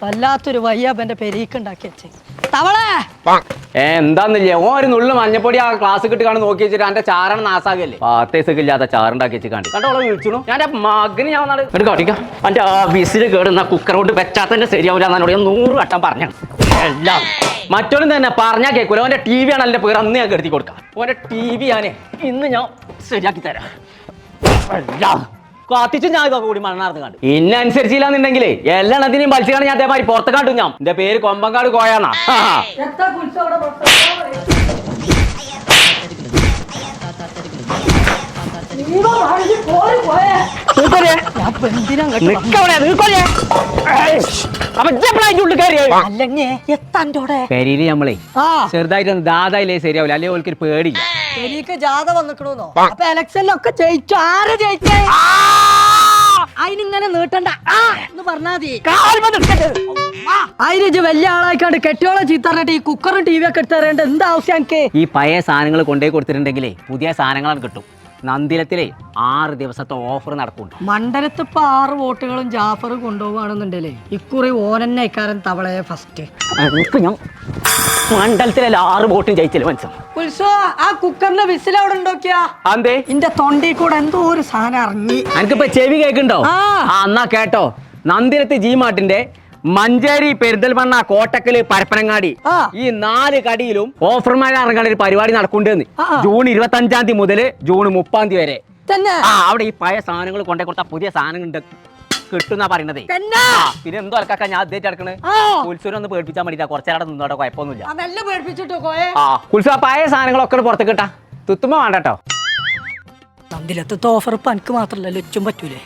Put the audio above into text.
വല്ലാത്തൊരു വയ്യാബന്റെ പെരീക്ക് ഉണ്ടാക്കി വെച്ചേ തവളെ എന്താന്നില്ലേ ഓ ഒരു നുള്ളു മഞ്ഞപ്പൊടി ആ ക്ലാസ് കിട്ടി കാണും നോക്കി വെച്ചിട്ട് എന്റെ ചാറാണ് നാസാകല്ലേ പാത്തേസൊക്കെ ഇല്ലാത്ത ചാറുണ്ടാക്കി വെച്ച് കണ്ടു കണ്ടോളെ വിളിച്ചു ഞാൻ മകന് ഞാൻ വന്നാണ് കാട്ടിക്കാം എന്റെ ആ വിസിൽ കേടുന്ന കുക്കർ കൊണ്ട് വെച്ചാൽ തന്നെ ശരിയാവില്ല എന്നോട് 100 വട്ടം പറഞ്ഞു എല്ലാം മറ്റൊന്നും തന്നെ പറഞ്ഞാൽ കേൾക്കൂല ഓന്റെ ടി വി ആണ് എന്റെ പേര് അന്ന് ഞാൻ കെടുത്തി കൊടുക്കാം ഓന്റെ ടി വി ഞാനേ ഇന്ന് ഞാൻ ശരിയാക്കി തരാം എല്ലാം കത്തിച്ച് ഞാൻ ഇതൊക്കെ കൂടി മണ്ണാർന്ന് കണ്ടു ഇന്നെ അനുസരിച്ചില്ലാന്നുണ്ടെങ്കിലേ എല്ലെണ്ണത്തിനെയും മത്സ്യമാണ് ഞാൻ അതേമാതിരി പുറത്ത് കണ്ടു ഞാൻ എന്റെ പേര് കൊമ്പങ്കാട് കോയാന്നാ പെരിയില് നമ്മളെ ചെറുതായിട്ട് ദാതായില്ലേ ശരിയാവില്ല അല്ലെങ്കിൽ ഓൽക്കൊരു പേടിയില്ല പെരീക്ക് ജാഥ വന്നിക്കണോന്നോ അപ്പൊ എലക്ഷനിലൊക്കെ ജയിച്ചു ആര് ജയിച്ചേ അതിനിങ്ങനെ നീട്ടണ്ട എന്ന് പറഞ്ഞാ മതി അതിന് വലിയ ആളായിക്കാണ്ട് കെട്ടിയോളം ചീത്തറിഞ്ഞിട്ട് ഈ കുക്കറും ടി വി ഒക്കെ എടുത്ത് തരേണ്ട എന്താ ആവശ്യം എനിക്ക് ഈ പഴയ സാധനങ്ങൾ കൊണ്ടുപോയി കൊടുത്തിട്ടുണ്ടെങ്കിലേ പുതിയ സാധനങ്ങളാണ് കിട്ടും നന്ദിലത്തിലെ 6 ദിവസത്തെ ഓഫർ നടക്കുന്നുണ്ട് മണ്ഡലത്ത് ഇപ്പൊ 6 വോട്ടുകളും ജാഫർ കൊണ്ടുപോവാണെന്നുണ്ടല്ലേ ഇക്കുറി ഓനന്നെ ഇക്കാരൻ തവളയെ ഫസ്റ്റ് ഞാൻ മണ്ഡലത്തിലെ 6 വോട്ടും ജയിച്ചില്ല മനസ്സിലും ഉത്സവ ആ കുക്കറിന്റെ വിസിൽ അവിടെ ഉണ്ടോക്കിയാ അതെ ഇന്റെ തൊണ്ടി കൂടെ എന്തോ ഒരു സാധനം ഇറങ്ങി എനിക്കിപ്പോ ചെവി കേൾക്കുന്നുണ്ടോ എന്നാ കേട്ടോ നന്ദിലത്ത് ജി മാർട്ടിന്റെ മഞ്ചേരി പെരിന്തൽമണ്ണ കോട്ടക്കല് പരപ്പനങ്ങാടി ഈ 4 കടിയിലും ഓഫർമാരെ ഇറങ്ങാൻ ഒരു പരിപാടി നടക്കുന്നുണ്ട് ജൂൺ 25-ാം തീയതി മുതൽ ജൂൺ 30-ാം തീയതി വരെ അവിടെ ഈ പഴയ സാധനങ്ങൾ കൊണ്ടേ കൊടുത്ത പുതിയ സാധനങ്ങൾ കിട്ടുന്ന പറയണതേ പിന്നെ എന്തോ അലക്കാ ഞാൻ അദ്ദേഹം എടുക്കണേ ഉത്സവം ഒന്ന് പേടിപ്പിച്ചാൽ മതി കുറച്ചേരം നിന്നോട്ടെ കുഴപ്പമൊന്നുമില്ല ഉത്സവം പഴയ സാധനങ്ങളൊക്കെ പുറത്ത് കിട്ടാ തുത്തുമ്പോ വേണ്ടട്ടോ നന്ദിലത്തെ ഓഫർ ഇപ്പൊ എനിക്ക് മാത്രല്ല ലച്ചും പറ്റൂലേ